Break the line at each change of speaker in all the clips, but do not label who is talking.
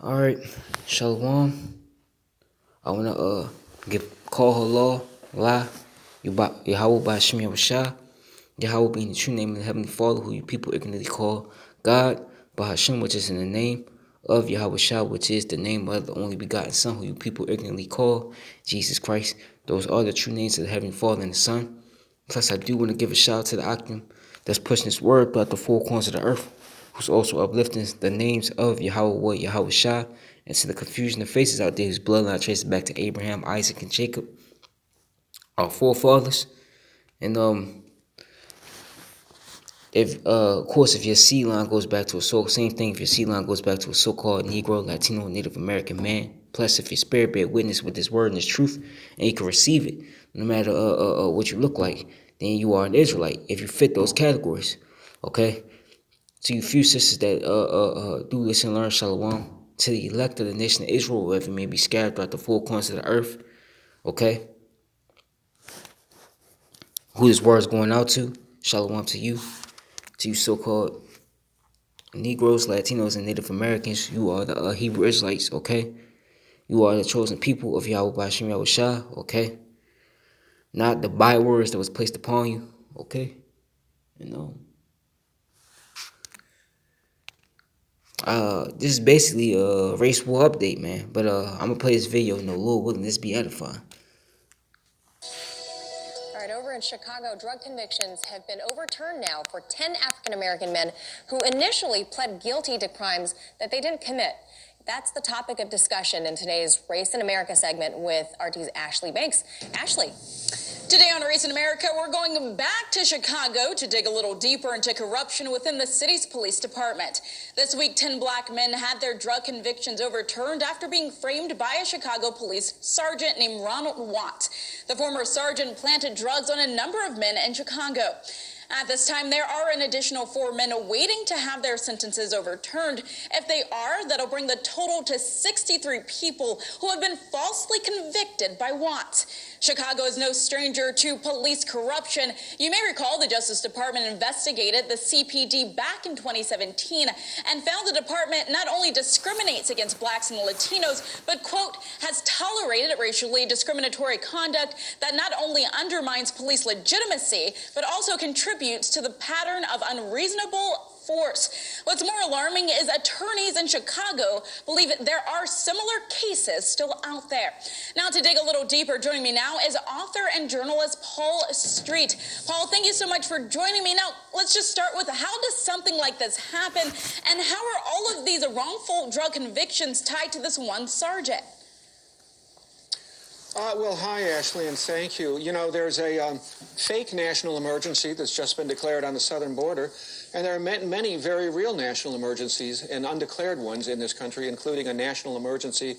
All right, Shalom. I wanna give call hello, la, Yahweh by Shem Yahushua, Yahweh being the true name of the Heavenly Father, who you people ignorantly call God, by Hashem, which is in the name of Yahushua, which is the name of the only begotten Son, who you people ignorantly call Jesus Christ. Those are the true names of the Heavenly Father and the Son. Plus, I do want to give a shout out to the Akim that's pushing this word throughout the four corners of the earth, who's also uplifting the names of Yahweh, Yahweh Shah, and to the confusion of faces out there whose bloodline traces back to Abraham, Isaac, and Jacob, our forefathers. And if of course, if your seed line goes back to same thing. If your seed line goes back to a so-called Negro, Latino, Native American man, plus if your spirit bear witness with this word and this truth, and you can receive it, no matter what you look like, then you are an Israelite. If you fit those categories, okay. To you few sisters that do listen and learn Shalom, to the elect of the nation of Israel, wherever it may be scattered throughout the four corners of the earth, okay. Who this word is going out to, Shalom to you so-called Negroes, Latinos, and Native Americans. You are the Hebrew Israelites, okay? You are the chosen people of Yahweh Bashim Yahushua, okay? Not the bywords that was placed upon you, okay? You know, this is basically a race war update, man. But I'm gonna play this video. Lord willing, this be edifying.
All right, over in Chicago, drug convictions have been overturned now for 10 African-American men who initially pled guilty to crimes that they didn't commit. That's the topic of discussion in today's Race in America segment with RT's Ashley Banks. Ashley.
Today on Race in America, we're going back to Chicago to dig a little deeper into corruption within the city's police department. This week, 10 black men had their drug convictions overturned after being framed by a Chicago police sergeant named Ronald Watt. The former sergeant planted drugs on a number of men in Chicago. At this time, there are an additional 4 men awaiting to have their sentences overturned. If they are, that'll bring the total to 63 people who have been falsely convicted by Watt. Chicago is no stranger to police corruption. You may recall the Justice Department investigated the CPD back in 2017 and found the department not only discriminates against blacks and Latinos, but, quote, has tolerated racially discriminatory conduct that not only undermines police legitimacy, but also contributes to the pattern of unreasonable force. What's more alarming is attorneys in Chicago believe there are similar cases still out there. Now, to dig a little deeper, joining me now is author and journalist Paul Street. Paul, thank you so much for joining me. Now, let's just start with, how does something like this happen, and how are all of these wrongful drug convictions tied to this one sergeant?
Well, hi, Ashley, and thank you. You know, there's a fake national emergency that's just been declared on the southern border, and there are many very real national emergencies and undeclared ones in this country, including a national emergency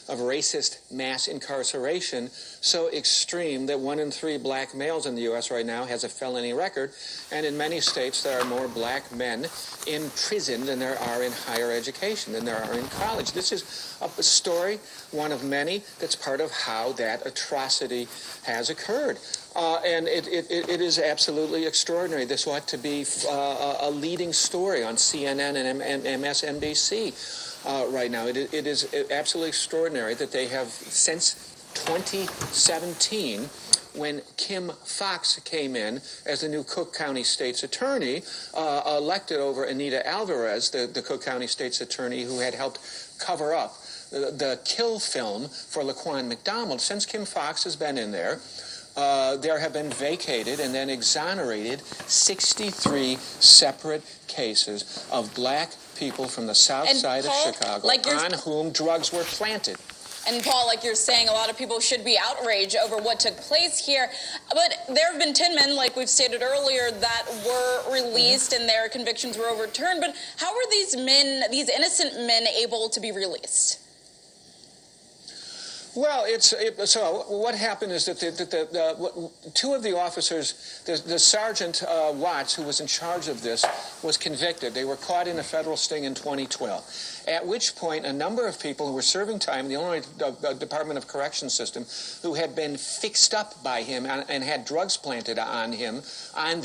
of racist mass incarceration so extreme that 1 in 3 black males in the U.S. right now has a felony record, and in many states there are more black men in prison than there are in higher education, than there are in college. This is a story, one of many, that's part of how that atrocity has occurred. And it is absolutely extraordinary. This ought to be a leading story on CNN and MSNBC. Right now. It is absolutely extraordinary that they have, since 2017, when Kim Foxx came in as the new Cook County State's Attorney, elected over Anita Alvarez, the Cook County State's Attorney who had helped cover up the kill film for Laquan McDonald. Since Kim Foxx has been in there have been vacated and then exonerated 63 separate cases of black people from the south side of Chicago on whom drugs were planted.
And Paul, like you're saying, a lot of people should be outraged over what took place here. But there have been 10 men, like we've stated earlier, that were released and their convictions were overturned. But how were these men, these innocent men, able to be released?
Well, so what happened is that two of the officers, the Sergeant Watts, who was in charge of this, was convicted. They were caught in a federal sting in 2012, at which point a number of people who were serving time in the Illinois Department of Corrections system, who had been fixed up by him and had drugs planted on them, on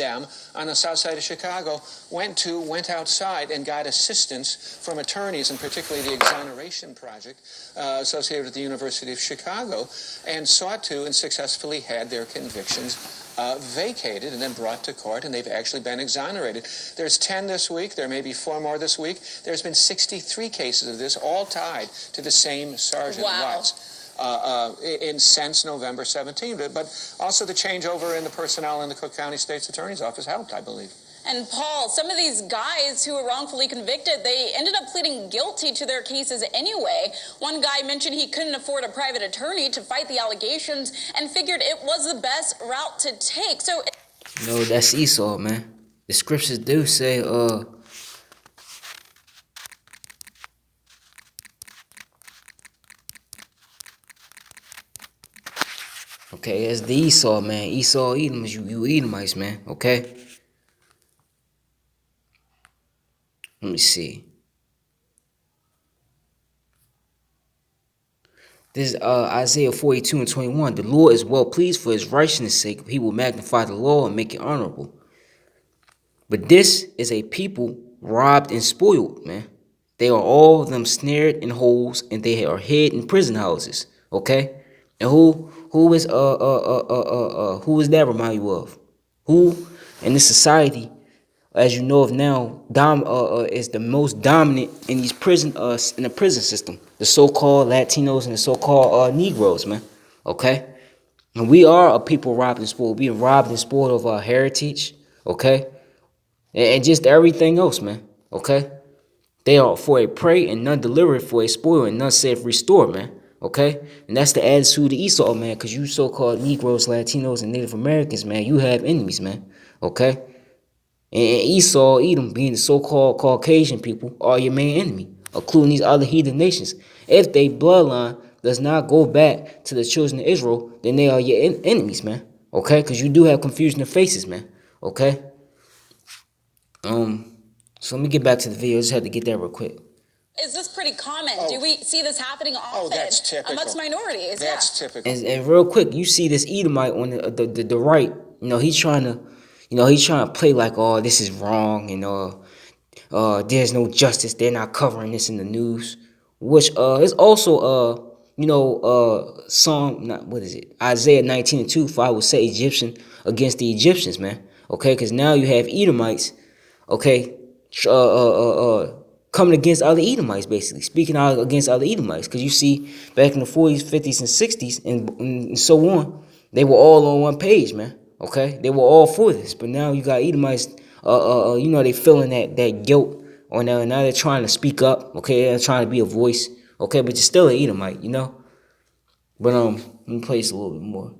the south side of Chicago, went outside and got assistance from attorneys, and particularly the Exoneration Project associated with the University of Chicago, and sought to and successfully had their convictions vacated and then brought to court, and they've actually been exonerated. There's 10 this week. There may be 4 more this week. There's been 63 cases of this, all tied to the same Sergeant Watts since November 17. But also the changeover in the personnel in the Cook County State's Attorney's Office helped, I believe.
And Paul, some of these guys who were wrongfully convicted, they ended up pleading guilty to their cases anyway. One guy mentioned he couldn't afford a private attorney to fight the allegations and figured it was the best route to take. So,
no, that's Esau, man. The scriptures do say, okay, it's the Esau, man. Esau, Edomites, you Edomites, man, okay? Let me see. This is Isaiah 42:21. The Lord is well pleased for his righteousness' sake. He will magnify the law and make it honorable. But this is a people robbed and spoiled, man. They are all of them snared in holes, and they are hid in prison houses. Okay? And who is that remind you of? Who in this society, as you know of now, is the most dominant in these in the prison system? The so-called Latinos and the so-called Negroes, man. Okay? And we are a people robbed and spoiled. Being robbed and spoiled of our heritage, okay? And just everything else, man, okay? They are for a prey and none delivered, for a spoil and none safe restore, man, okay? And that's the attitude of Esau, man, because you so-called Negroes, Latinos, and Native Americans, man, you have enemies, man, okay? And Esau, Edom, being the so-called Caucasian people, are your main enemy, including these other heathen nations. If their bloodline does not go back to the children of Israel, then they are your enemies, man, okay? Because you do have confusion of faces, man, okay? So let me get back to the video. I just had to get that real quick.
Is this pretty common? Do we see this happening often?
Oh, that's typical.
Amongst minorities,
That's typical.
And real quick, you see this Edomite on the right. You know, he's trying to play like, oh, this is wrong, and there's no justice. They're not covering this in the news, which is also Isaiah 19:2. For I will set Egyptian against the Egyptians, man. Okay, because now you have Edomites, okay, coming against other Edomites, basically speaking out against other Edomites. Because you see, back in the 40s, 50s, and 60s, and so on, they were all on one page, man. Okay, they were all for this. But now you got Edomites, they feeling that guilt, or now they're trying to speak up. Okay, they're trying to be a voice. Okay, but you're still an Edomite, you know. But let me play this a little bit more.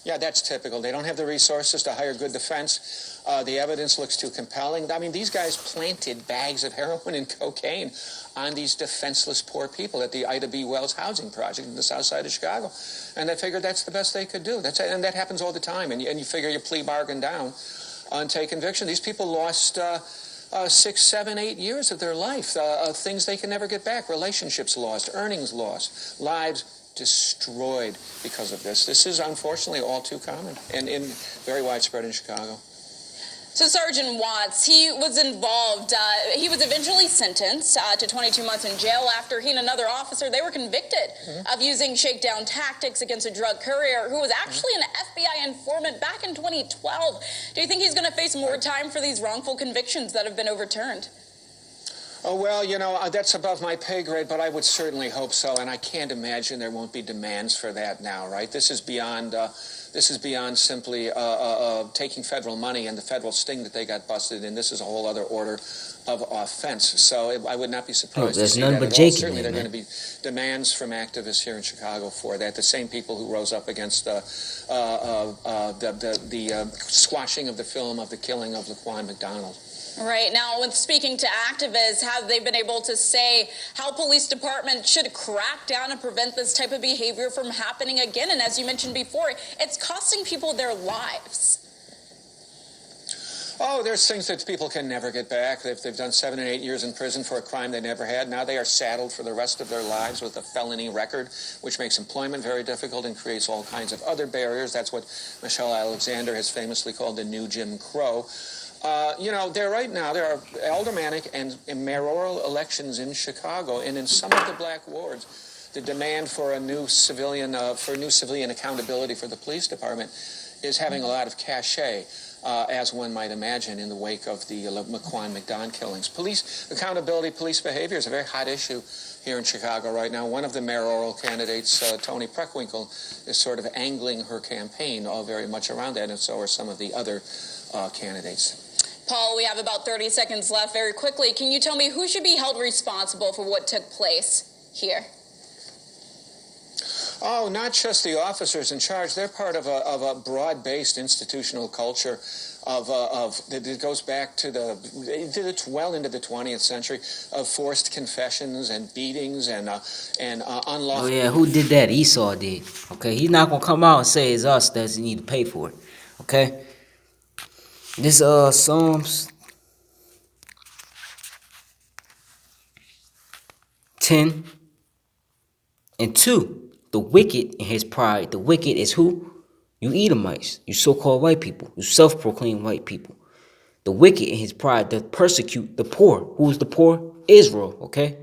Yeah, that's typical. They don't have the resources to hire good defense. The evidence looks too compelling. I mean, these guys planted bags of heroin and cocaine on these defenseless poor people at the Ida B. Wells housing project in the south side of Chicago. And they figured that's the best they could do. And that happens all the time. And you figure you plea bargain down and take conviction. These people lost 6, 7, 8 years of their life. Things they can never get back. Relationships lost, earnings lost, lives destroyed because of this. This is unfortunately all too common and very widespread in Chicago.
So Sergeant Watts, he was involved. He was eventually sentenced to 22 months in jail after he and another officer, they were convicted of using shakedown tactics against a drug courier who was actually an FBI informant back in 2012. Do you think he's going to face more time for these wrongful convictions that have been overturned?
Oh, well, that's above my pay grade, but I would certainly hope so, and I can't imagine there won't be demands for that now, right? This is beyond simply taking federal money and the federal sting that they got busted in. This is a whole other order of offense. So I would not be surprised to see that at all. Certainly there are going to be demands from activists here in Chicago for that. The same people who rose up against the squashing of the film of the killing of Laquan McDonald.
Right now, with speaking to activists, have they been able to say how police departments should crack down and prevent this type of behavior from happening again? And as you mentioned before, it's costing people their lives.
Oh, there's things that people can never get back. If they've done 7 and 8 years in prison for a crime they never had, now they are saddled for the rest of their lives with a felony record, which makes employment very difficult and creates all kinds of other barriers. That's what Michelle Alexander has famously called the new Jim Crow. Right now there are aldermanic and mayoral elections in Chicago, and in some of the black wards, the demand for new civilian accountability for the police department is having a lot of cachet. As one might imagine, in the wake of the McQuan-McDon killings. Police accountability, police behavior is a very hot issue here in Chicago right now. One of the mayoral candidates, Toni Preckwinkle, is sort of angling her campaign all very much around that, and so are some of the other candidates.
Paul, we have about 30 seconds left. Very quickly, can you tell me who should be held responsible for what took place here?
Oh, not just the officers in charge. They're part of a broad-based institutional culture that goes back to well into the 20th century of forced confessions and beatings and unlawful.
Oh yeah, who did that? Esau did. Okay, he's not gonna come out and say it's us that need to pay for it. Okay, this Psalms 10:2. The wicked in his pride. The wicked is who? You Edomites. You so-called white people. You self-proclaimed white people. The wicked in his pride that persecute the poor. Who is the poor? Israel, okay?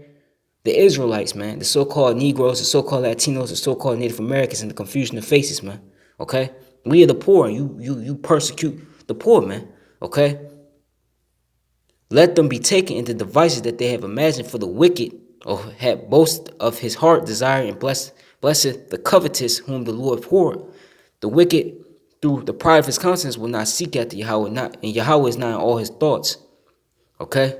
The Israelites, man. The so-called Negroes, the so-called Latinos, the so-called Native Americans, and the confusion of faces, man. Okay? We are the poor. You persecute the poor, man. Okay? Let them be taken into devices that they have imagined for the wicked, or have boast of his heart desire, and blessed the covetous whom the Lord abhorred. The wicked through the pride of his countenance will not seek after Yahweh, and Yahweh is not in all his thoughts. Okay?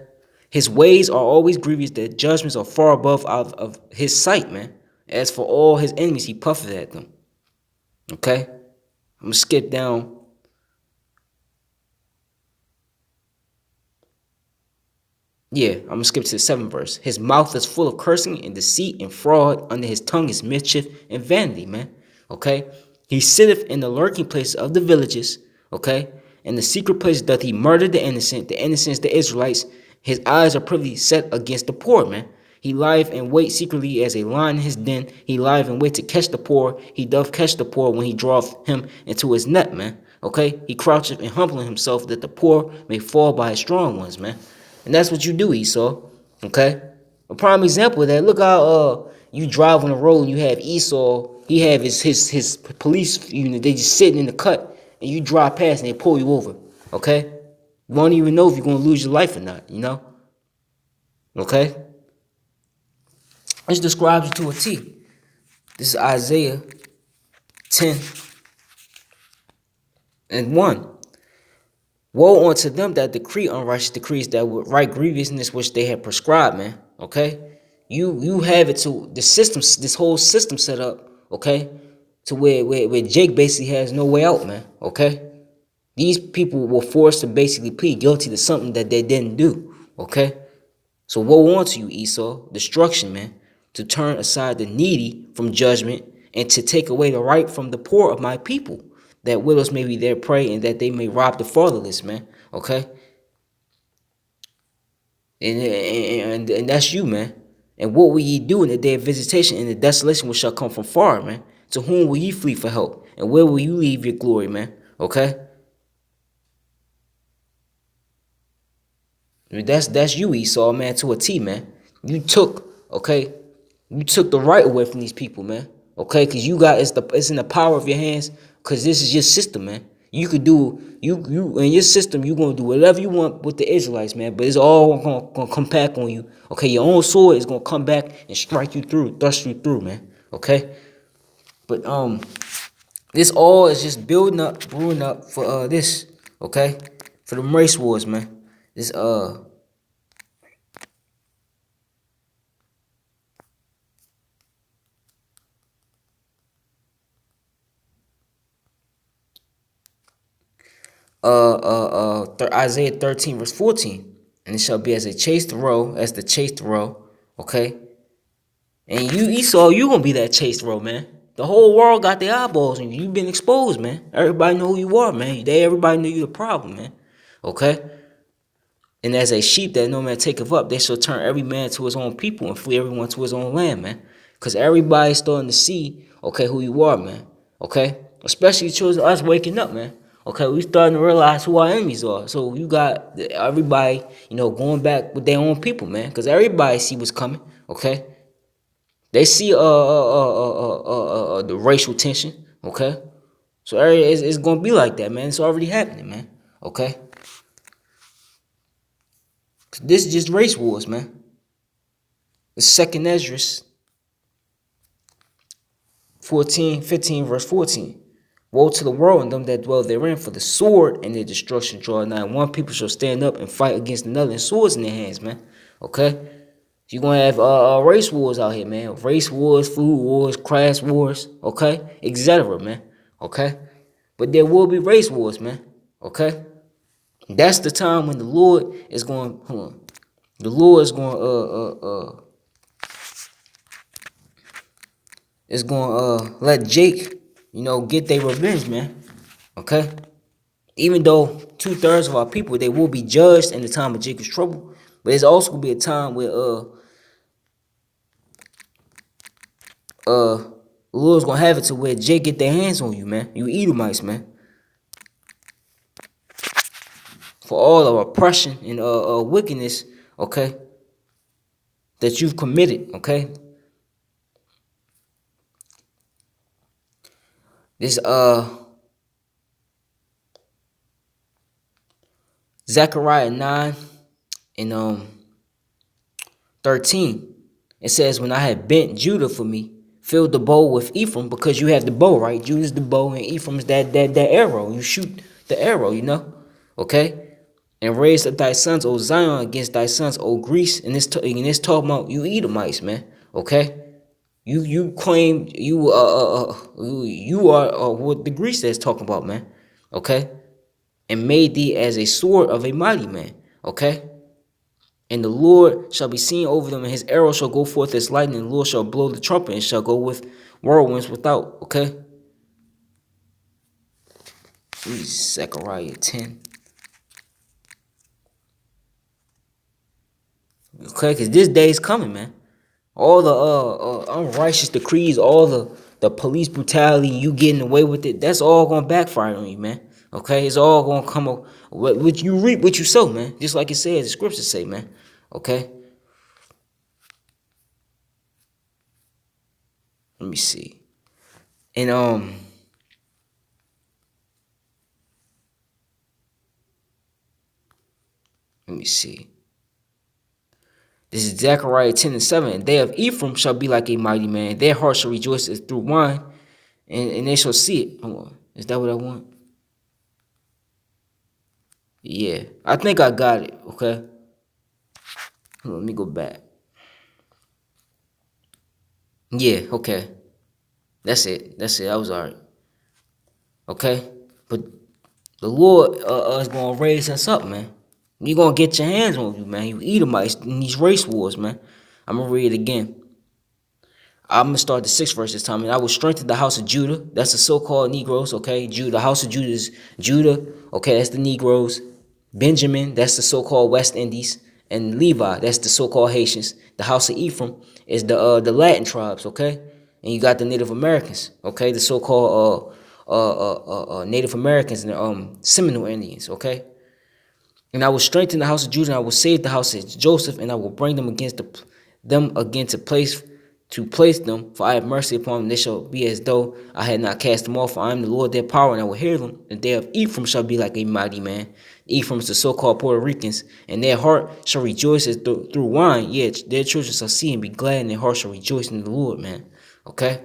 His ways are always grievous, their judgments are far above out of his sight, man. As for all his enemies, he puffeth at them. Okay? I'm gonna skip down. Yeah, I'm gonna skip to the 7th verse. His mouth is full of cursing and deceit and fraud. Under his tongue is mischief and vanity, man. Okay? He sitteth in the lurking places of the villages. Okay? In the secret place doth he murder the innocent. The innocent is the Israelites. His eyes are privily set against the poor, man. He lieth in wait secretly as a lion in his den. He lieth in wait to catch the poor. He doth catch the poor when he draweth him into his net, man. Okay? He croucheth and humbleth himself that the poor may fall by his strong ones, man. And that's what you do, Esau. Okay? A prime example of that, look how you drive on the road and you have Esau, he have his police unit, they just sitting in the cut, and you drive past and they pull you over. Okay? You won't even know if you're gonna lose your life or not, you know? Okay? This describes you to a T. This is Isaiah 10:1. Woe unto them that decree unrighteous decrees, that would right grievousness which they have prescribed, man. Okay? You have it to the system, this whole system set up, okay, to where Jake basically has no way out, man. Okay? These people were forced to basically plead guilty to something that they didn't do. Okay? So woe unto you, Esau, destruction, man, to turn aside the needy from judgment and to take away the right from the poor of my people, that widows may be their prey and that they may rob the fatherless, man. Okay? And that's you, man. And what will ye do in the day of visitation, in the desolation which shall come from far, man? To whom will ye flee for help? And where will you leave your glory, man? Okay? I mean, that's you, Esau, man, to a T, man. You took the right away from these people, man. Okay, because it's in the power of your hands, because this is your system, man. You could do you in your system, you're gonna do whatever you want with the Israelites, man, but it's all gonna come back on you. Okay, your own sword is gonna come back and strike you through, thrust you through, man. Okay? But this all is just building up, brewing up for this, okay? For the race wars, man. This Isaiah 13 verse 14, and it shall be as a chaste roe, as the chaste roe, okay? And you, Esau, you gonna be that chaste roe, man. The whole world got their eyeballs on you. You've been exposed, man. Everybody know who you are, man. Everybody knew you the problem, man. Okay? And as a sheep that no man taketh up, they shall turn every man to his own people and flee everyone to his own land, man. Because everybody's starting to see, okay, who you are, man. Okay? Especially children, us waking up, man. Okay, we starting to realize who our enemies are. So you got everybody, going back with their own people, man. Because everybody see what's coming, okay? They see the racial tension, okay? So it's gonna be like that, man. It's already happening, man. Okay? This is just race wars, man. The second Esdras 15 verse 14. Woe to the world and them that dwell therein, for the sword and their destruction draw nigh. One people shall stand up and fight against another, and swords in their hands, man. Okay? You're gonna have race wars out here, man. Race wars, food wars, class wars, okay? Etc., man. Okay? But there will be race wars, man. Okay? That's the time when the Lord is going, hold on. The Lord is going let Jake, get their revenge, man. Okay? Even though 2/3 of our people, they will be judged in the time of Jacob's trouble, but there's also gonna be a time where the Lord's gonna have it to where Jake get their hands on you, man. You Edomites, man. For all of oppression and wickedness, okay, that you've committed, okay. This Zechariah 9 and 13. It says, when I had bent Judah for me, filled the bow with Ephraim, because you have the bow, right? Judah's the bow and Ephraim's that arrow. You shoot the arrow, okay? And raised up thy sons, O Zion, against thy sons, O Greece. And this talking about you Edomites, man. Okay, you claim you are what the Greece that's talking about, man. Okay, and made thee as a sword of a mighty man. Okay, and the Lord shall be seen over them, and his arrow shall go forth as lightning. And the Lord shall blow the trumpet, and shall go with whirlwinds without. Okay, read Zechariah 10. Okay, because this day is coming, man. All the unrighteous decrees, all the police brutality, you getting away with it, that's all gonna backfire on you, man. Okay, it's all gonna come up. What you reap, what you sow, man. Just like it says, the scriptures say, man. Okay. Let me see. And let me see. This is Zechariah 10 and 7. And they of Ephraim shall be like a mighty man. Their heart shall rejoice as through wine, and they shall see it. Hold on. Is that what I want? Yeah. I think I got it, okay? Hold on, let me go back. Yeah, okay. That's it. I was alright. Okay? But the Lord is going to raise us up, man. You're going to get your hands on you, man. You Edomites in these race wars, man. I'm going to read it again. I'm going to start the 6th verse this time. And I will strengthen the house of Judah. That's the so-called Negroes, okay? The house of Judah is Judah. Okay, that's the Negroes. Benjamin, that's the so-called West Indies. And Levi, that's the so-called Haitians. The house of Ephraim is the Latin tribes, okay? And you got the Native Americans, okay? The so-called Native Americans and the Seminole Indians, okay? And I will strengthen the house of Judah, and I will save the house of Joseph, and I will bring them again to place them, for I have mercy upon them. They shall be as though I had not cast them off, for I am the Lord their power, and I will hear them. And they of Ephraim shall be like a mighty man. Ephraim is the so-called Puerto Ricans, and their heart shall rejoice as through wine. Yet their children shall see and be glad, and their heart shall rejoice in the Lord, man. Okay?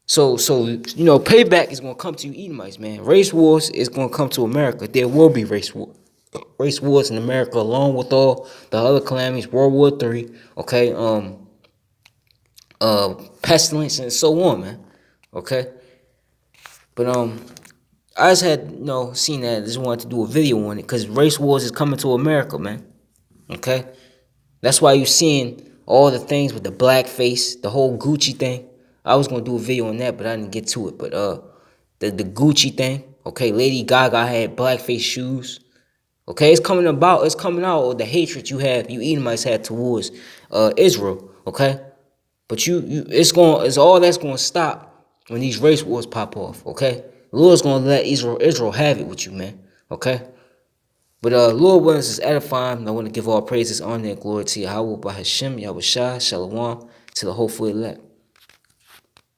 So payback is going to come to you Edomites, man. Race wars is going to come to America. There will be race wars in America, along with all the other calamities, World War III, okay, pestilence and so on, man. Okay, but I just had, seen that. I just wanted to do a video on it because race wars is coming to America, man. Okay? That's why you're seeing all the things with the blackface, the whole Gucci thing. I was gonna do a video on that, but I didn't get to it. But the Gucci thing, okay, Lady Gaga had blackface shoes. Okay, it's coming out the hatred you Edomites had towards Israel, okay? But it's all that's gonna stop when these race wars pop off, okay? The Lord's gonna let Israel have it with you, man. Okay? But Lord willing, is edifying. I want to give all praises, honor, and glory to Yahweh, by Hashem, Yahweh Shah, Shalom, to the hopeful elect.